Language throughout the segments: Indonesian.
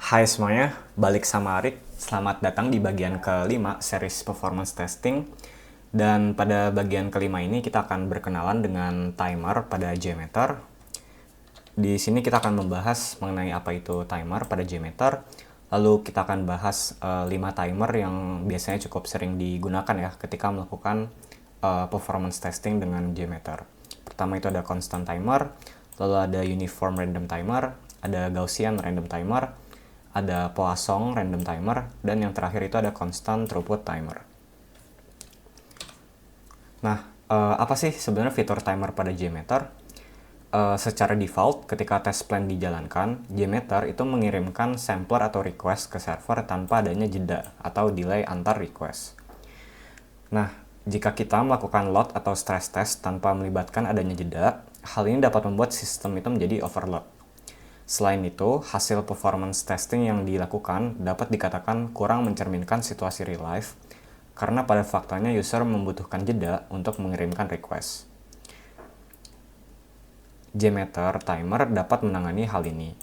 Hai semuanya, balik sama Arik. Selamat datang di bagian kelima series performance testing. Dan pada bagian kelima ini kita akan berkenalan dengan timer pada JMeter. Di sini kita akan membahas mengenai apa itu timer pada JMeter. Lalu kita akan bahas 5 timer yang biasanya cukup sering digunakan ya ketika melakukan performance testing dengan JMeter. Pertama itu ada constant timer, lalu ada uniform random timer, ada Gaussian random timer, ada Poisson random timer, dan yang terakhir itu ada constant throughput timer. Nah, apa sih sebenarnya fitur timer pada JMeter? Secara default, ketika test plan dijalankan, JMeter itu mengirimkan sampler atau request ke server tanpa adanya jeda atau delay antar request. Nah, jika kita melakukan load atau stress test tanpa melibatkan adanya jeda, hal ini dapat membuat sistem itu menjadi overload. Selain itu, hasil performance testing yang dilakukan dapat dikatakan kurang mencerminkan situasi real life, karena pada faktanya user membutuhkan jeda untuk mengirimkan request. JMeter timer dapat menangani hal ini.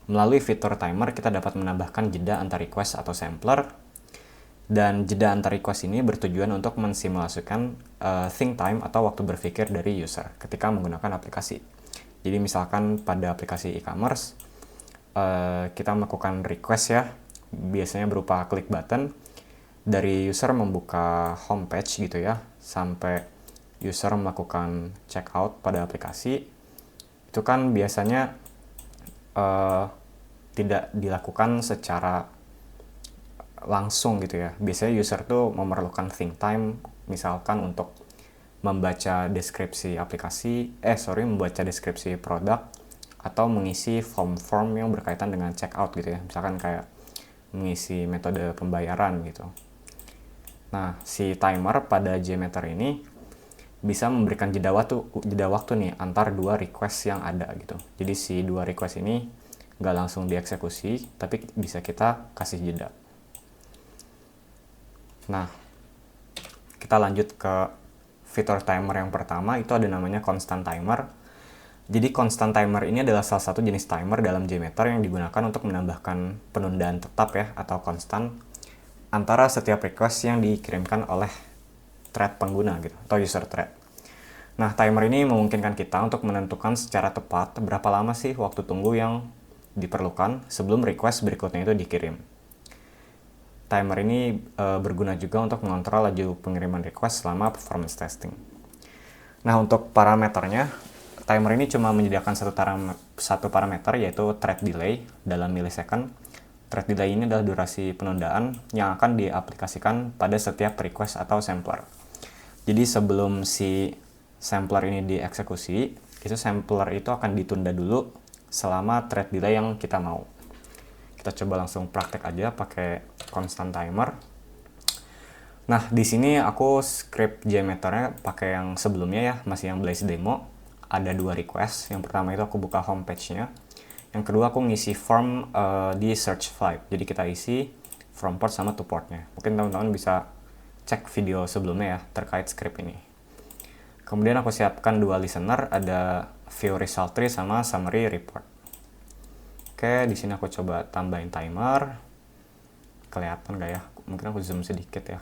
Melalui fitur timer, kita dapat menambahkan jeda antar request atau sampler, dan jeda antar request ini bertujuan untuk mensimulasikan think time atau waktu berpikir dari user ketika menggunakan aplikasi. Jadi misalkan pada aplikasi e-commerce, kita melakukan request ya, biasanya berupa klik button, dari user membuka homepage gitu ya, sampai user melakukan checkout pada aplikasi, itu kan biasanya tidak dilakukan secara langsung gitu ya. Biasanya user tuh memerlukan think time, misalkan untuk membaca deskripsi membaca deskripsi produk, atau mengisi form-form yang berkaitan dengan checkout gitu ya. Misalkan kayak mengisi metode pembayaran gitu. Nah, si timer pada JMeter ini bisa memberikan jeda waktu nih antar dua request yang ada gitu. Jadi si dua request ini nggak langsung dieksekusi, tapi bisa kita kasih jeda. Nah, kita lanjut ke fitur timer yang pertama, itu ada namanya constant timer. Jadi constant timer ini adalah salah satu jenis timer dalam JMeter yang digunakan untuk menambahkan penundaan tetap ya, atau konstan, antara setiap request yang dikirimkan oleh thread pengguna gitu, atau user thread. Nah, timer ini memungkinkan kita untuk menentukan secara tepat berapa lama sih waktu tunggu yang diperlukan sebelum request berikutnya itu dikirim. Timer ini berguna juga untuk mengontrol laju pengiriman request selama performance testing. Nah, untuk parameternya, timer ini cuma menyediakan satu parameter, yaitu thread delay dalam millisecond. Thread delay ini adalah durasi penundaan yang akan diaplikasikan pada setiap request atau sampler. Jadi sebelum si sampler ini dieksekusi, itu sampler itu akan ditunda dulu selama thread delay yang kita mau. Kita coba langsung praktek aja pakai constant timer. Nah, di sini aku script JMeter-nya pakai yang sebelumnya ya, masih yang Blaze demo. Ada dua request. Yang pertama itu aku buka homepage-nya. Yang kedua aku ngisi form di search flight. Jadi kita isi from port sama to port-nya. Mungkin teman-teman bisa cek video sebelumnya ya terkait script ini. Kemudian aku siapkan dua listener, ada view result tree sama summary report. Oke, di sini aku coba tambahin timer. Kelihatan nggak ya? Mungkin aku zoom sedikit ya.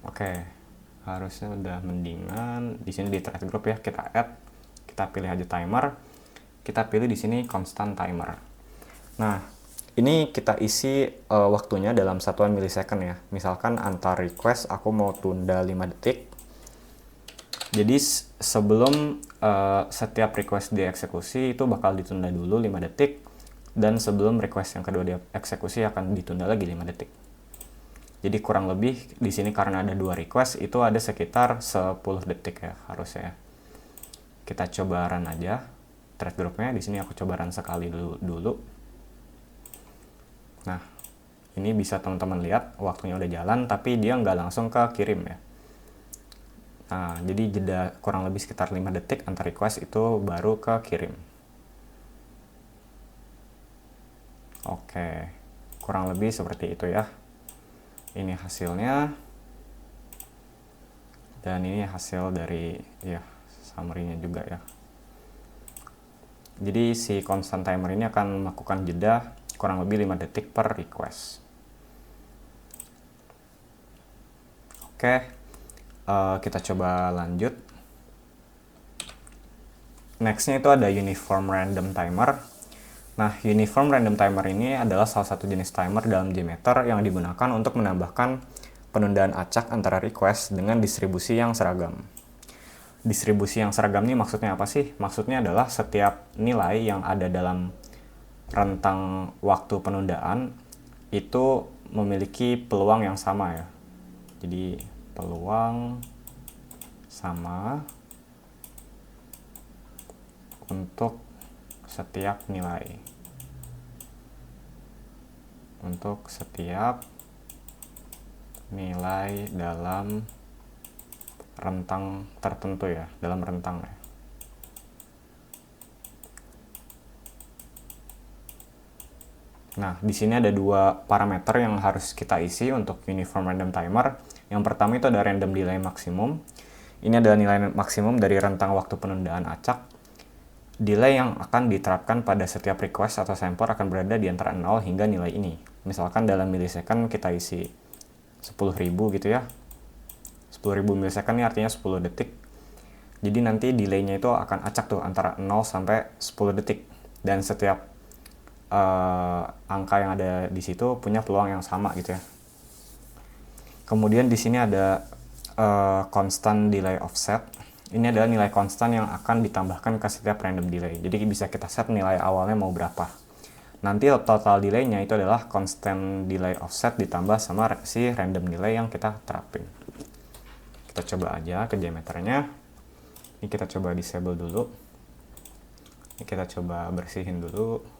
Oke, harusnya udah mendingan. Di sini di thread group ya, kita add, kita pilih aja timer. Kita pilih di sini constant timer. Nah, ini kita isi waktunya dalam satuan millisecond ya. Misalkan antar request aku mau tunda 5 detik. Jadi sebelum setiap request dieksekusi itu bakal ditunda dulu 5 detik. Dan sebelum request yang kedua dieksekusi akan ditunda lagi 5 detik. Jadi kurang lebih di sini karena ada dua request itu ada sekitar 10 detik ya harusnya. Kita coba run aja thread groupnya. Di sini aku coba run sekali dulu. Nah, ini bisa teman-teman lihat waktunya udah jalan, tapi dia nggak langsung ke kirim ya. Nah, jadi jeda kurang lebih sekitar 5 detik antar request itu baru ke kirim. Oke, kurang lebih seperti itu ya. Ini hasilnya. Dan ini hasil dari ya summary-nya juga ya. Jadi si constant timer ini akan melakukan jeda kurang lebih 5 detik per request. Oke, kita coba lanjut. Nextnya itu ada uniform random timer. Nah, uniform random timer ini adalah salah satu jenis timer dalam JMeter yang digunakan untuk menambahkan penundaan acak antara request dengan distribusi yang seragam. Distribusi yang seragam ini maksudnya apa sih? Maksudnya adalah setiap nilai yang ada dalam rentang waktu penundaan itu memiliki peluang yang sama ya. Jadi peluang sama untuk setiap nilai. Untuk setiap nilai dalam rentang tertentu ya, dalam rentang ya. Nah, di sini ada dua parameter yang harus kita isi untuk uniform random timer. Yang pertama itu ada random delay maksimum. Ini adalah nilai maksimum dari rentang waktu penundaan acak. Delay yang akan diterapkan pada setiap request atau sampler akan berada di antara 0 hingga nilai ini. Misalkan dalam milisecond kita isi 10.000 gitu ya. 10.000 milisecond ini artinya 10 detik. Jadi nanti delaynya itu akan acak tuh antara 0 sampai 10 detik. Dan setiap angka yang ada di situ punya peluang yang sama gitu ya. Kemudian di sini ada constant delay offset. Ini adalah nilai konstan yang akan ditambahkan ke setiap random delay. Jadi bisa kita set nilai awalnya mau berapa. Nanti total delaynya itu adalah constant delay offset ditambah sama si random delay yang kita terapin. Kita coba aja ke JMeternya. Ini kita coba disable dulu. Ini kita coba bersihin dulu.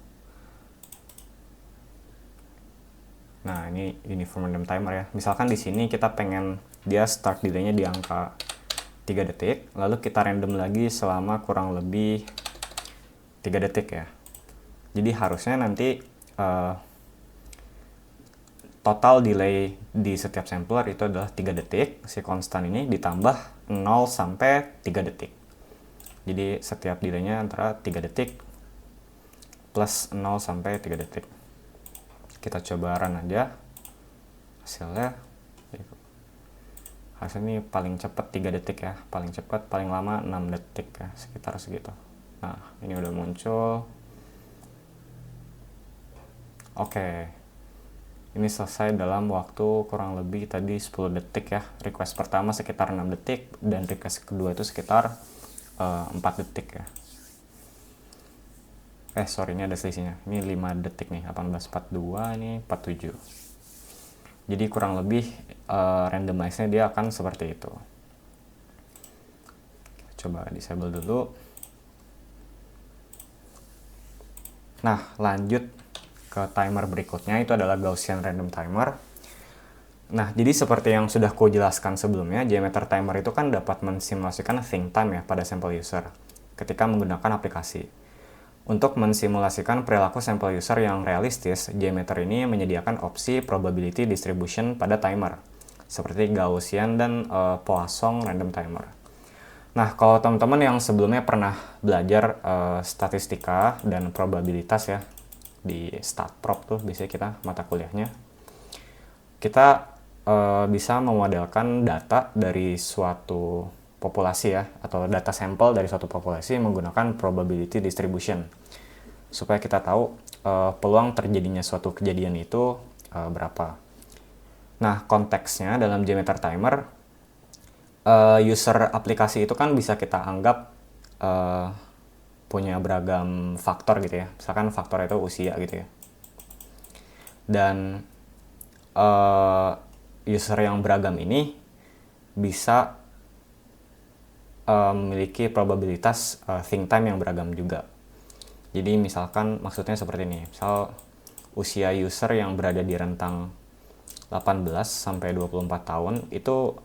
Nah, ini uniform random timer ya. Misalkan di sini kita pengen dia start delaynya di angka 3 detik, lalu kita random lagi selama kurang lebih 3 detik ya. Jadi harusnya nanti total delay di setiap sampler itu adalah 3 detik, si konstan ini ditambah 0 sampai 3 detik. Jadi setiap delaynya antara 3 detik plus 0 sampai 3 detik. Kita coba run aja hasilnya. Hasilnya ini paling cepat 3 detik ya, paling cepat, paling lama 6 detik ya, sekitar segitu. Nah, ini udah muncul. Oke, ini selesai dalam waktu kurang lebih tadi 10 detik ya. Request pertama sekitar 6 detik, dan request kedua itu sekitar 4 detik ya. Sorry, ini ada selisihnya. Ini 5 detik nih, 18.42, ini 47. Jadi kurang lebih randomize-nya dia akan seperti itu. Coba disable dulu. Nah, lanjut ke timer berikutnya, itu adalah Gaussian random timer. Nah, jadi seperti yang sudah ku jelaskan sebelumnya, JMeter timer itu kan dapat mensimulasikan think time ya pada sampel user ketika menggunakan aplikasi. Untuk mensimulasikan perilaku sampel user yang realistis, JMeter ini menyediakan opsi probability distribution pada timer, seperti Gaussian dan Poisson random timer. Nah, kalau teman-teman yang sebelumnya pernah belajar statistika dan probabilitas ya, di StatProb tuh biasanya kita mata kuliahnya, kita bisa memodelkan data dari suatu populasi ya, atau data sampel dari suatu populasi menggunakan probability distribution, supaya kita tahu peluang terjadinya suatu kejadian itu berapa. Nah, konteksnya dalam JMeter timer, user aplikasi itu kan bisa kita anggap punya beragam faktor gitu ya. Misalkan faktor itu usia gitu ya. Dan user yang beragam ini bisa memiliki probabilitas think time yang beragam juga. Jadi misalkan maksudnya seperti ini. Misal usia user yang berada di rentang 18 sampai 24 tahun itu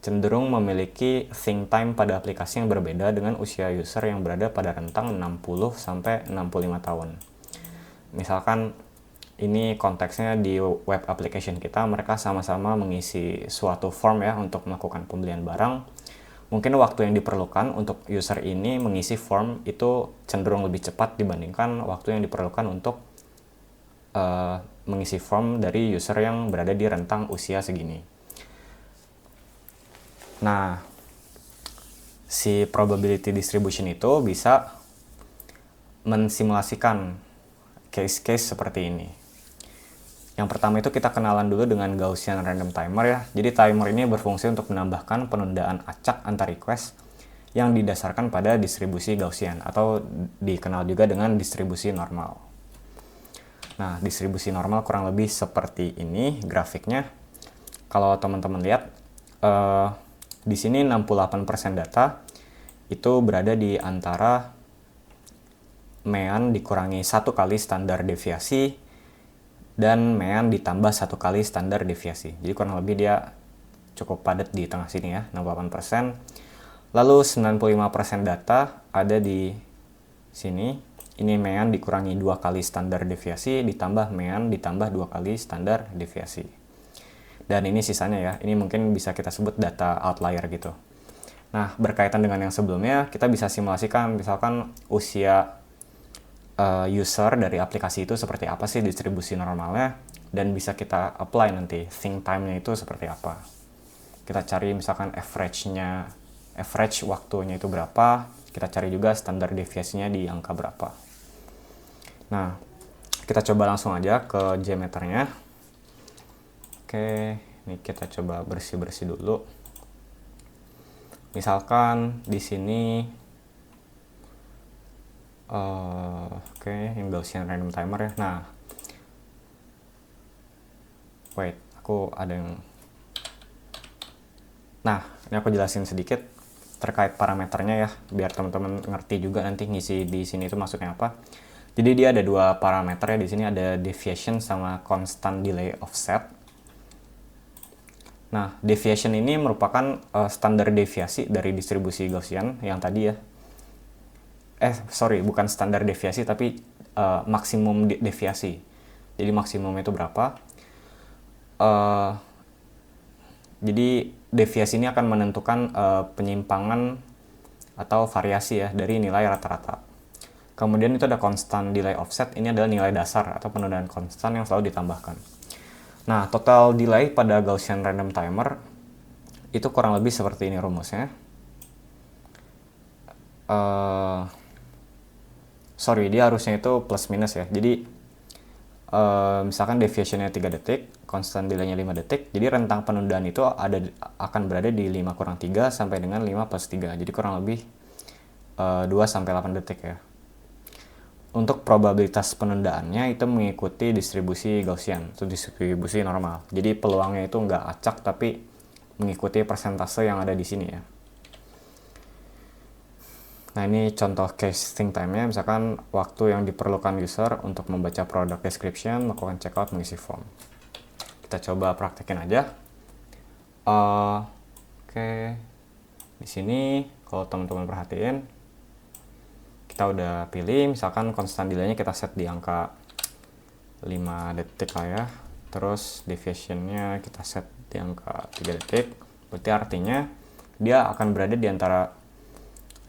cenderung memiliki think time pada aplikasi yang berbeda dengan usia user yang berada pada rentang 60 sampai 65 tahun. Misalkan ini konteksnya di web application kita, mereka sama-sama mengisi suatu form ya untuk melakukan pembelian barang. mungkin waktu yang diperlukan untuk user ini mengisi form itu cenderung lebih cepat dibandingkan waktu yang diperlukan untuk mengisi form dari user yang berada di rentang usia segini. Nah, si probability distribution itu bisa mensimulasikan case-case seperti ini. Yang pertama itu kita kenalan dulu dengan Gaussian Random Timer ya. Jadi timer ini berfungsi untuk menambahkan penundaan acak antar request yang didasarkan pada distribusi Gaussian atau dikenal juga dengan distribusi normal. Nah, distribusi normal kurang lebih seperti ini grafiknya. Kalau teman-teman lihat, di sini 68% data itu berada di antara mean dikurangi 1 kali standar deviasi dan mean ditambah 1 kali standar deviasi. Jadi kurang lebih dia cukup padat di tengah sini ya, 68%. Lalu 95% data ada di sini. Ini mean dikurangi 2 kali standar deviasi ditambah mean ditambah 2 kali standar deviasi. Dan ini sisanya ya, ini mungkin bisa kita sebut data outlier gitu. Nah, berkaitan dengan yang sebelumnya, kita bisa simulasikan misalkan usia user dari aplikasi itu seperti apa sih distribusi normalnya, dan bisa kita apply nanti think time-nya itu seperti apa. Kita cari misalkan average waktunya itu berapa, kita cari juga standar deviasinya di angka berapa. Nah, kita coba langsung aja ke JMeternya. Oke, ini kita coba bersih-bersih dulu. Misalkan di sini oke, yang Gaussian Random Timer ya. Nah, wait, aku ada yang... Nah, ini aku jelasin sedikit terkait parameternya ya, biar teman-teman ngerti juga nanti ngisi di sini itu maksudnya apa. Jadi dia ada dua parameter ya, di sini ada deviation sama constant delay offset. Nah, deviation ini merupakan standar deviasi dari distribusi Gaussian yang tadi ya. Bukan standar deviasi tapi maksimum deviasi. Jadi maksimum itu berapa? Jadi deviasi ini akan menentukan penyimpangan atau variasi ya dari nilai rata-rata. Kemudian itu ada constant delay offset, ini adalah nilai dasar atau penundaan konstan yang selalu ditambahkan. Nah, total delay pada Gaussian Random Timer itu kurang lebih seperti ini rumusnya. Dia harusnya itu plus minus ya. Jadi misalkan deviationnya 3 detik, constant delay-nya 5 detik, jadi rentang penundaan itu akan berada di 5 kurang 3 sampai dengan 5 plus 3. Jadi kurang lebih 2 sampai 8 detik ya. Untuk probabilitas penundaannya itu mengikuti distribusi Gaussian atau distribusi normal. Jadi peluangnya itu nggak acak tapi mengikuti persentase yang ada di sini ya. Nah, ini contoh case think time-nya, misalkan waktu yang diperlukan user untuk membaca product description, melakukan checkout, mengisi form. Kita coba praktekin aja. Oke. Di sini kalau teman-teman perhatiin, kita udah pilih, misalkan constant delay-nya kita set di angka 5 detik lah ya. Terus deviation-nya kita set di angka 3 detik. Berarti artinya dia akan berada di antara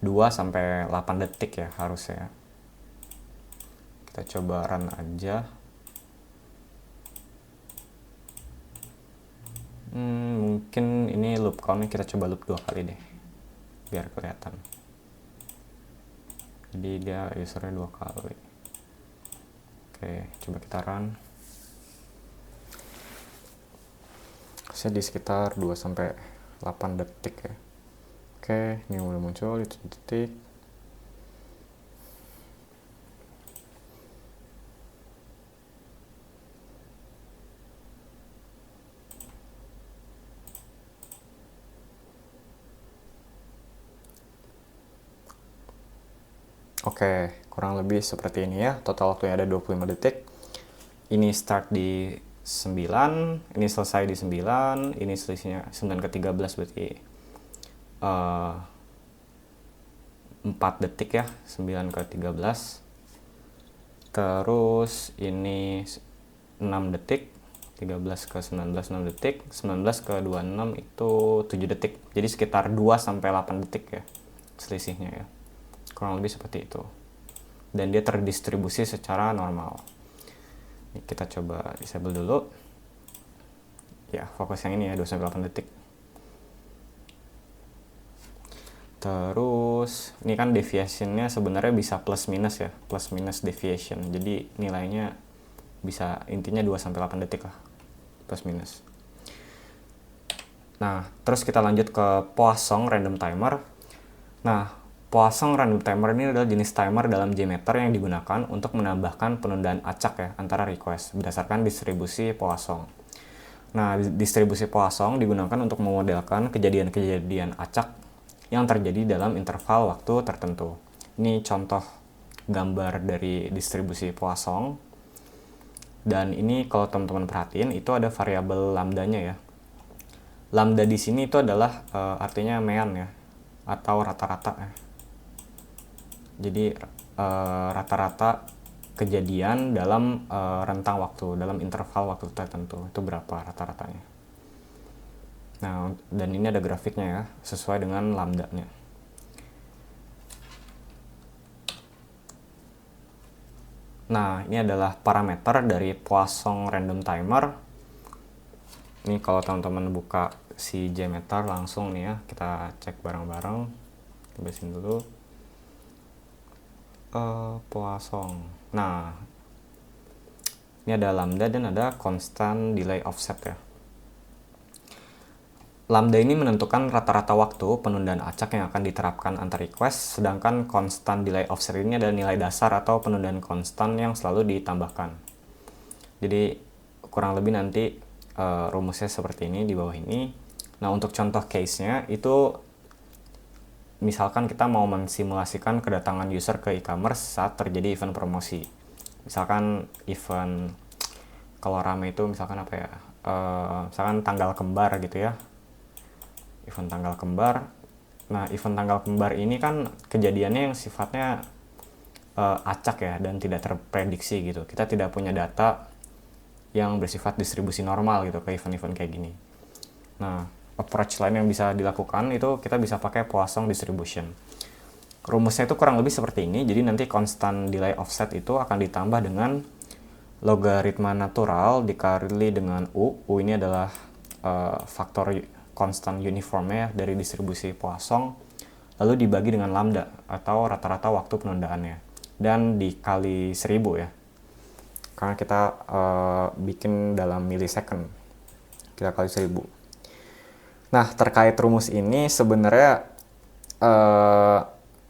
2 sampai 8 detik ya harusnya. Kita coba run aja. Mungkin ini loop count-nya kita coba loop 2 kali deh, biar kelihatan. Jadi dia usernya 2 kali. Oke, coba kita run. Harusnya di sekitar 2 sampai 8 detik ya. Oke, ini udah muncul di 7 detik. Oke, kurang lebih seperti ini ya. Total waktunya ada 25 detik. Ini start di 9, ini selesai di 9, ini selisihnya 9 ke 13 berarti 4 detik ya, 9 ke 13. Terus ini 6 detik, 13 ke 19 6 detik, 19 ke 26 itu 7 detik. Jadi sekitar 2 sampai 8 detik ya selisihnya ya. Kurang lebih seperti itu. Dan dia terdistribusi secara normal. Ini kita coba disable dulu. Ya, fokus yang ini ya, 2 sampai 8 detik. Terus ini kan deviationnya sebenarnya bisa plus minus ya, plus minus deviation. Jadi nilainya bisa intinya 2 sampai 8 detik lah, plus minus. Nah, terus kita lanjut ke Poisson random timer. Nah, Poisson random timer ini adalah jenis timer dalam JMeter yang digunakan untuk menambahkan penundaan acak ya antara request berdasarkan distribusi Poisson. Nah, distribusi Poisson digunakan untuk memodelkan kejadian-kejadian acak yang terjadi dalam interval waktu tertentu. Ini contoh gambar dari distribusi Poisson. Dan ini kalau teman-teman perhatiin itu ada variabel lambdanya ya. Lambda di sini itu adalah artinya mean ya, atau rata-rata ya. Jadi rata-rata kejadian dalam rentang waktu, dalam interval waktu tertentu. Itu berapa rata-ratanya. Nah, dan ini ada grafiknya ya, sesuai dengan lambdanya. Nah, ini adalah parameter dari Poisson random timer. Ini kalau teman-teman buka si JMeter langsung nih ya, kita cek bareng-bareng. Beresin dulu. Poisson. Nah, ini ada lambda dan ada constant delay offset ya. Lambda ini menentukan rata-rata waktu penundaan acak yang akan diterapkan antar request, sedangkan constant delay offset ini adalah nilai dasar atau penundaan konstan yang selalu ditambahkan. Jadi kurang lebih nanti rumusnya seperti ini di bawah ini. Nah, untuk contoh case-nya itu misalkan kita mau mensimulasikan kedatangan user ke e-commerce saat terjadi event promosi. Misalkan event, kalau rame itu misalkan apa ya, misalkan tanggal kembar gitu ya, event tanggal kembar. Nah, event tanggal kembar ini kan kejadiannya yang sifatnya acak ya dan tidak terprediksi gitu. Kita tidak punya data yang bersifat distribusi normal gitu ke event-event kayak gini. Nah, approach lain yang bisa dilakukan itu kita bisa pakai Poisson distribution. Rumusnya itu kurang lebih seperti ini. Jadi nanti constant delay offset itu akan ditambah dengan logaritma natural dikali dengan U. U ini adalah faktor constant uniformnya dari distribusi Poisson, lalu dibagi dengan lambda atau rata-rata waktu penundaannya, dan dikali 1000 ya, karena kita bikin dalam millisecond, kita kali 1000. Nah, terkait rumus ini sebenarnya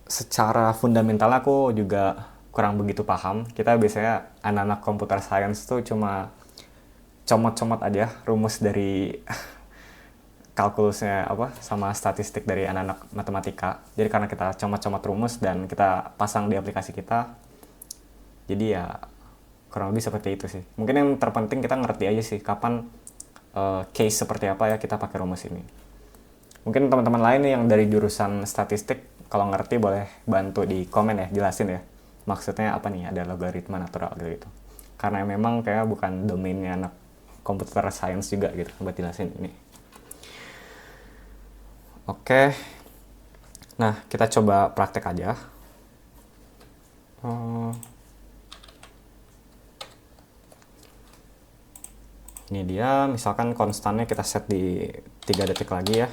secara fundamental aku juga kurang begitu paham. Kita biasanya anak-anak computer science tuh cuma comot-comot aja rumus dari kalkulusnya apa sama statistik dari anak-anak matematika. Jadi karena kita comot-comot rumus dan kita pasang di aplikasi kita, jadi ya kurang lebih seperti itu sih. Mungkin yang terpenting kita ngerti aja sih kapan case seperti apa ya kita pakai rumus ini. Mungkin teman-teman lain yang dari jurusan statistik kalau ngerti boleh bantu di komen ya, jelasin ya maksudnya apa nih ada logaritma natural gitu. Karena memang kayak bukan domainnya anak computer science juga gitu buat jelasin ini. Oke, nah kita coba praktek aja. Ini dia, misalkan konstannya kita set di 3 detik lagi ya.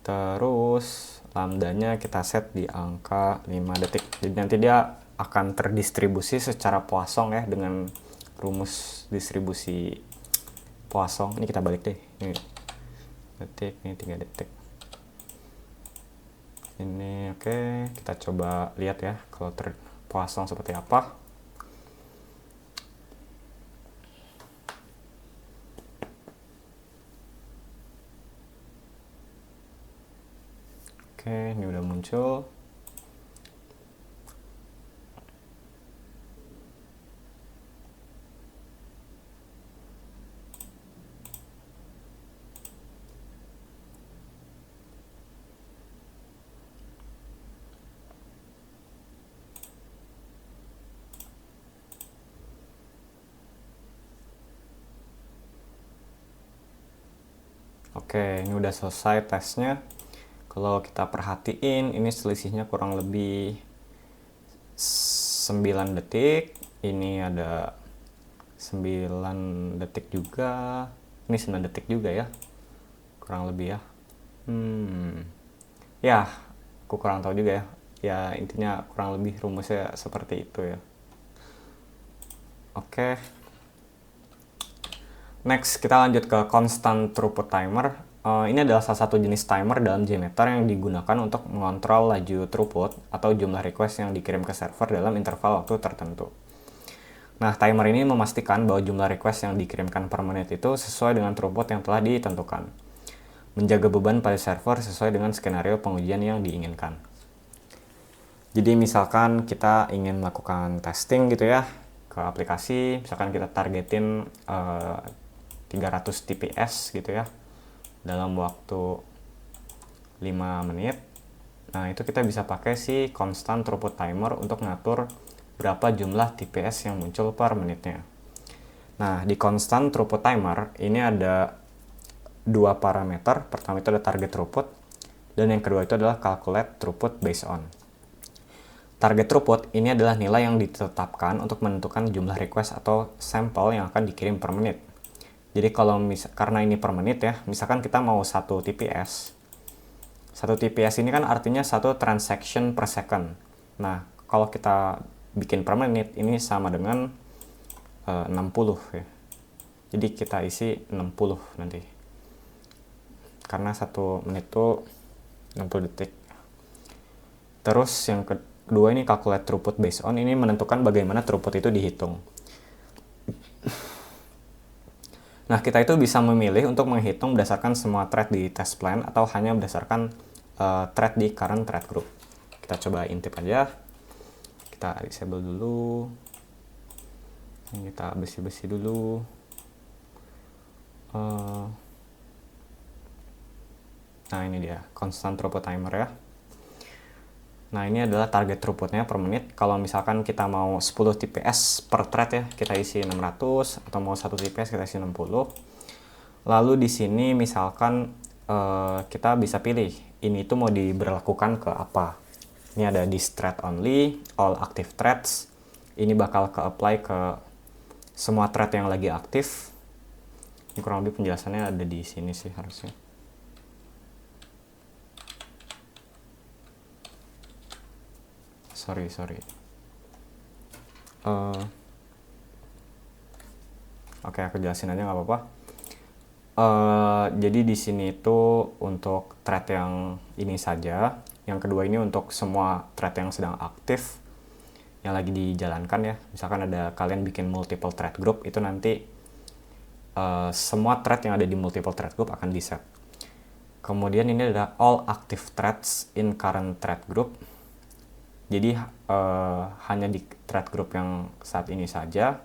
Terus lambdanya kita set di angka 5 detik. Jadi nanti dia akan terdistribusi secara Poisson ya dengan rumus distribusi Poisson. Ini kita balik deh. Ini detik, ini 3 detik. Ini oke, kita coba lihat ya kalau Poisson seperti apa. Oke, ini udah muncul. Oke, ini udah selesai tesnya. Kalau kita perhatiin, ini selisihnya kurang lebih 9 detik. Ini ada 9 detik juga. Ini 9 detik juga ya. Kurang lebih ya. Ya, aku kurang tahu juga ya. Ya, intinya kurang lebih rumusnya seperti itu ya. Oke. Next, kita lanjut ke constant throughput timer. Ini adalah salah satu jenis timer dalam JMeter yang digunakan untuk mengontrol laju throughput atau jumlah request yang dikirim ke server dalam interval waktu tertentu. Nah, timer ini memastikan bahwa jumlah request yang dikirimkan per menit itu sesuai dengan throughput yang telah ditentukan. Menjaga beban pada server sesuai dengan skenario pengujian yang diinginkan. Jadi misalkan kita ingin melakukan testing gitu ya ke aplikasi, misalkan kita targetin 300 TPS gitu ya dalam waktu 5 menit. Nah, itu kita bisa pakai si constant throughput timer untuk ngatur berapa jumlah TPS yang muncul per menitnya. Nah, di constant throughput timer ini ada dua parameter. Pertama itu ada target throughput, dan yang kedua itu adalah calculate throughput based on. Target throughput ini adalah nilai yang ditetapkan untuk menentukan jumlah request atau sampel yang akan dikirim per menit. Jadi kalau karena ini per menit ya, misalkan kita mau 1 TPS. 1 TPS ini kan artinya 1 transaction per second. Nah, kalau kita bikin per menit, ini sama dengan 60 ya. Jadi kita isi 60 nanti. Karena 1 menit itu 60 detik. Terus yang kedua ini calculate throughput based on, ini menentukan bagaimana throughput itu dihitung. Nah, kita itu bisa memilih untuk menghitung berdasarkan semua thread di test plan atau hanya berdasarkan thread di current thread group. Kita coba intip aja. Kita disable dulu. Kita bersih-bersih dulu. Nah, ini dia constant throughput timer ya. Nah, ini adalah target throughputnya per menit. Kalau misalkan kita mau 10 TPS per thread ya, kita isi 600, atau mau 1 TPS kita isi 60. Lalu di sini misalkan kita bisa pilih ini itu mau diberlakukan ke apa. Ini ada this thread only, all active threads. Ini bakal ke apply ke semua thread yang lagi aktif. Ini kurang lebih penjelasannya ada di sini sih harusnya. Sorry. Oke, aku jelasin aja nggak apa-apa. Jadi di sini itu untuk thread yang ini saja. Yang kedua ini untuk semua thread yang sedang aktif, yang lagi dijalankan ya. Misalkan ada kalian bikin multiple thread group, itu nanti semua thread yang ada di multiple thread group akan di-set. Kemudian ini ada all active threads in current thread group. Jadi hanya di thread group yang saat ini saja.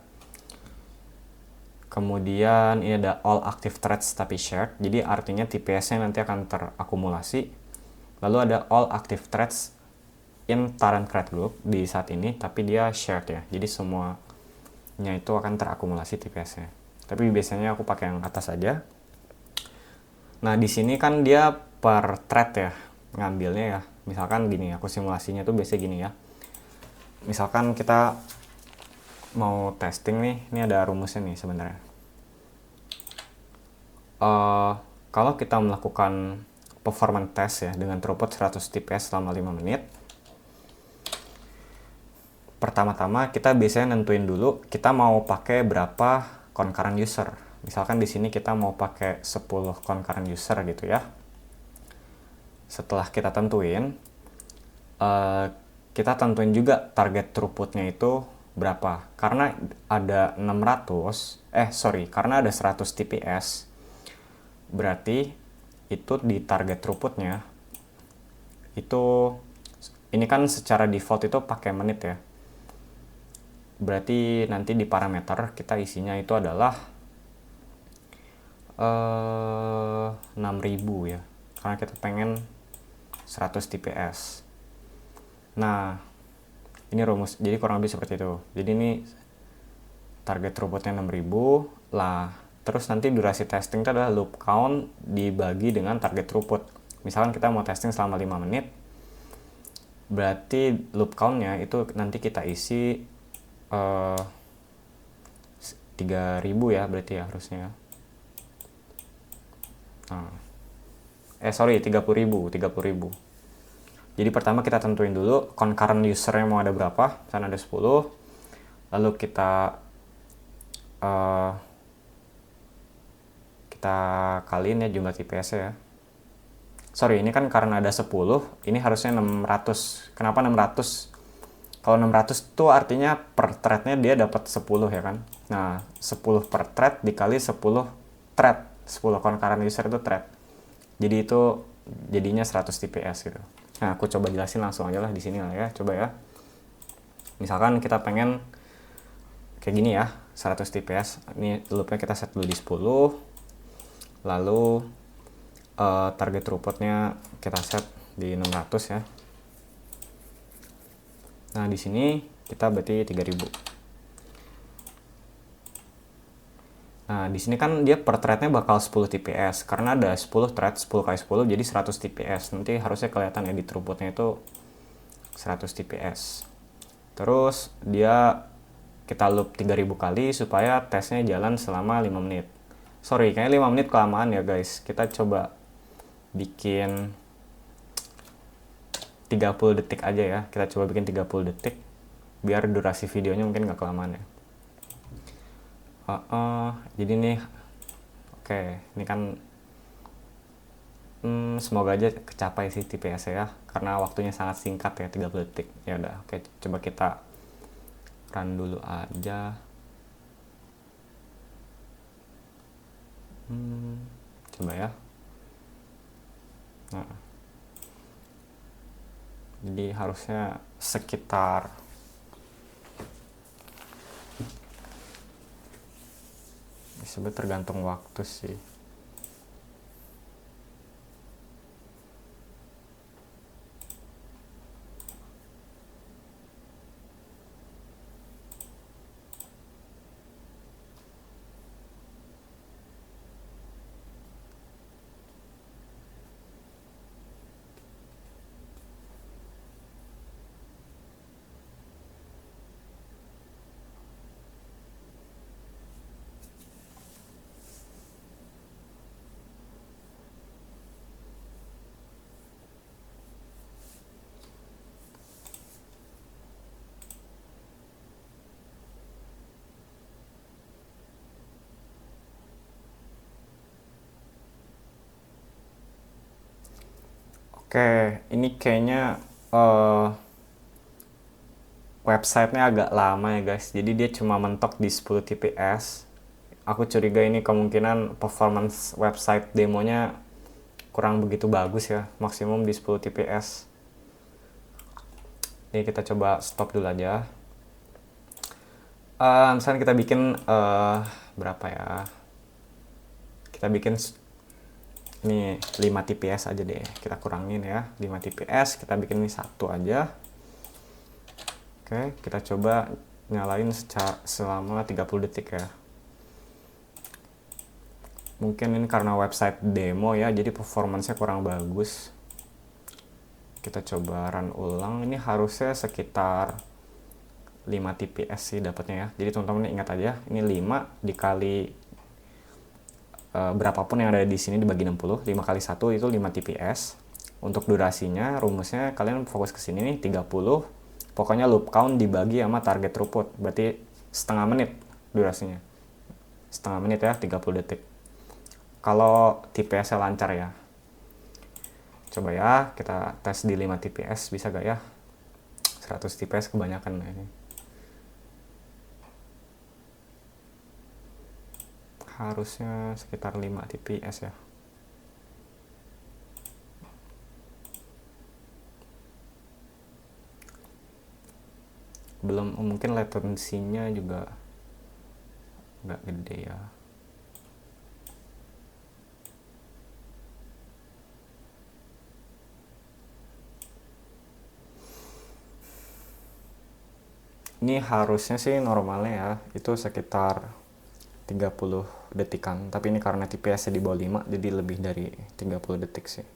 Kemudian ini ada all active threads tapi shared. Jadi artinya TPS-nya nanti akan terakumulasi. Lalu ada all active threads in current thread group di saat ini, tapi dia shared ya. Jadi semuanya itu akan terakumulasi TPS-nya. Tapi biasanya aku pakai yang atas aja. Nah, di sini kan dia per thread ya ngambilnya ya. Misalkan gini, aku simulasinya tuh biasanya gini ya. Misalkan kita mau testing nih, ini ada rumusnya nih sebenarnya. Kalau kita melakukan performance test ya dengan throughput 100 TPS selama 5 menit, pertama-tama kita biasanya nentuin dulu kita mau pakai berapa concurrent user. Misalkan di sini kita mau pakai 10 concurrent user gitu ya. Setelah kita tentuin, kita tentuin juga target throughputnya itu berapa. Karena ada 100 TPS, berarti itu di target throughputnya itu, ini kan secara default itu pakai menit ya. Berarti nanti di parameter kita isinya itu adalah 6000 ya. Karena kita pengen 100 TPS. Nah, ini rumus. Jadi kurang lebih seperti itu. Jadi ini target throughputnya 6000 lah. Terus nanti durasi testing itu adalah loop count dibagi dengan target throughput. Misalkan kita mau testing selama 5 menit, berarti loop count-nya itu nanti kita isi 3000 ya berarti ya harusnya. Nah, 30.000. Jadi pertama kita tentuin dulu concurrent usernya mau ada berapa, misalnya ada 10. Lalu kita kaliin ya jumlah TPS ya. Sorry, ini kan karena ada 10, ini harusnya 600. Kenapa 600? Kalau 600 itu artinya per threadnya dia dapat 10 ya kan. Nah, 10 per thread dikali 10 thread. 10 concurrent user itu thread. Jadi itu jadinya 100 TPS gitu. Nah, aku coba jelasin langsung aja lah di sini lah ya. Coba ya. Misalkan kita pengen kayak gini ya, 100 TPS. Ini loopnya kita set dulu di 10. Lalu target throughputnya kita set di 600 ya. Nah, di sini kita berarti 3000. Nah, di sini kan dia per threadnya bakal 10 TPS karena ada 10 thread, 10 kali 10 jadi 100 TPS. Nanti harusnya kelihatan ya di throughputnya itu 100 TPS. Terus dia kita loop 3000 kali supaya tesnya jalan selama 5 menit. Sorry, kayaknya 5 menit kelamaan ya guys. Kita coba bikin 30 detik aja ya. Kita coba bikin 30 detik biar durasi videonya mungkin nggak kelamaan ya. Jadi nih, oke, ini kan semoga aja kecapai sih TPS ya, karena waktunya sangat singkat ya, 30 detik. Ya udah, oke, coba kita run dulu aja. Coba ya. Nah, jadi harusnya sekitar sebenarnya tergantung waktu sih. Oke, ini kayaknya websitenya agak lama ya guys, jadi dia cuma mentok di 10 TPS. Aku curiga ini kemungkinan performance website demonya kurang begitu bagus ya, maksimum di 10 TPS. Ini kita coba stop dulu aja. Misalnya kita bikin berapa ya, kita bikin ini 5 TPS aja deh, kita kurangin ya, 5 TPS, kita bikin ini 1 aja. Oke, kita coba nyalain selama 30 detik ya. Mungkin ini karena website demo ya, jadi performance-nya kurang bagus. Kita coba run ulang, ini harusnya sekitar 5 TPS sih dapatnya ya. Jadi teman-teman ingat aja, ini 5 dikali berapapun yang ada di sini dibagi 60, 5 kali 1 itu 5 TPS. Untuk durasinya, rumusnya kalian fokus ke sini nih, 30. Pokoknya loop count dibagi sama target throughput, berarti setengah menit durasinya. Setengah menit ya, 30 detik. Kalau TPS-nya lancar ya. Coba ya, kita tes di 5 TPS, bisa gak ya? 100 TPS kebanyakan ini. Harusnya sekitar 5 TPS ya. Belum, mungkin latensinya juga nggak gede ya. Ini harusnya sih normalnya ya, itu sekitar 30 detikan, tapi ini karena TPS-nya di bawah 5 jadi lebih dari 30 detik sih.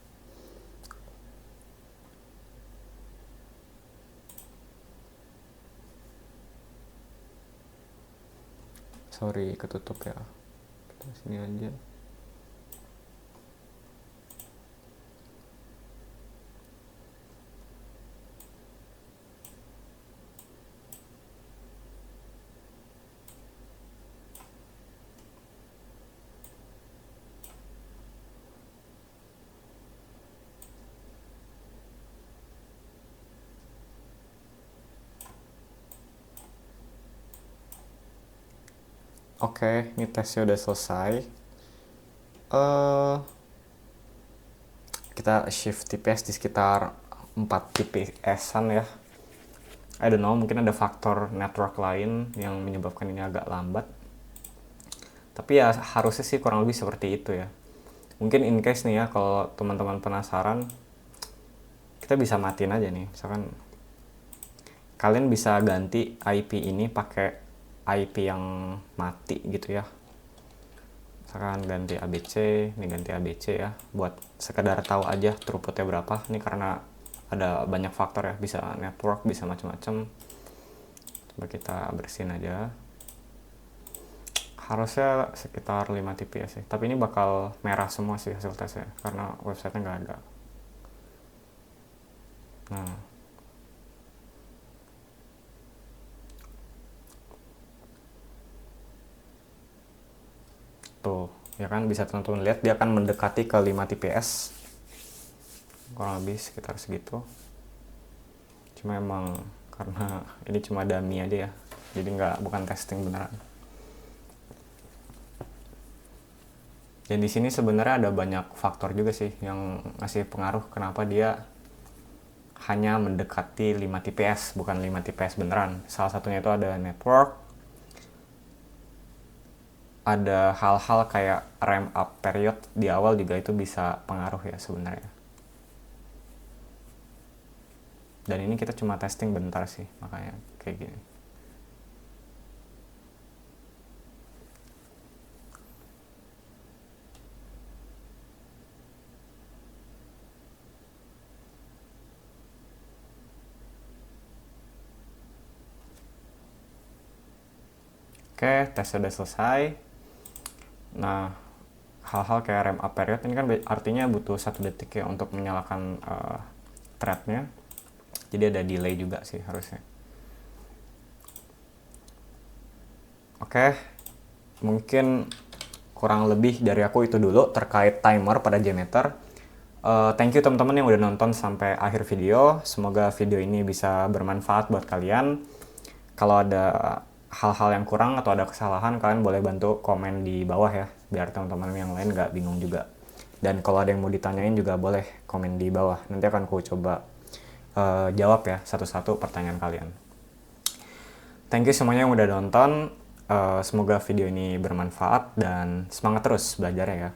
Sorry ketutup ya, kita sini aja. Oke, ini tesnya udah selesai. Kita shift TPS di sekitar 4 TPS-an ya. I don't know, mungkin ada faktor network lain yang menyebabkan ini agak lambat. Tapi ya harusnya sih kurang lebih seperti itu ya. Mungkin in case nih ya, kalau teman-teman penasaran, kita bisa matiin aja nih. Misalkan kalian bisa ganti IP ini pakai IP yang mati gitu ya. Misalkan ganti ABC, ini ganti ABC ya, buat sekedar tahu aja throughputnya berapa. Ini karena ada banyak faktor ya, bisa network, bisa macam-macam. Coba kita bersihin aja. Harusnya sekitar 5 TPS sih, tapi ini bakal merah semua sih hasil tesnya karena websitenya nggak ada. Nah, tuh ya kan, bisa teman-teman lihat dia akan mendekati ke 5 TPS, kurang lebih sekitar segitu. Cuma emang karena ini cuma dummy aja ya, jadi bukan testing beneran. Dan di sini sebenarnya ada banyak faktor juga sih yang ngasih pengaruh kenapa dia hanya mendekati 5 TPS, bukan 5 TPS beneran. Salah satunya itu ada network, ada hal-hal kayak ramp up period di awal juga itu bisa pengaruh ya sebenarnya. Dan ini kita cuma testing bentar sih, makanya kayak gini. Oke, tes sudah selesai. Nah, hal-hal kayak ramp up period ini kan artinya butuh 1 detik ya untuk menyalakan threadnya. Jadi ada delay juga sih harusnya. Oke, mungkin kurang lebih dari aku itu dulu terkait timer pada JMeter. Thank you teman-teman yang udah nonton sampai akhir video. Semoga video ini bisa bermanfaat buat kalian. Kalau ada hal-hal yang kurang atau ada kesalahan, kalian boleh bantu komen di bawah ya, biar teman-teman yang lain gak bingung juga. Dan kalau ada yang mau ditanyain juga boleh komen di bawah. Nanti akan aku coba jawab ya satu-satu pertanyaan kalian. Thank you semuanya yang udah nonton. Semoga video ini bermanfaat dan semangat terus belajarnya ya.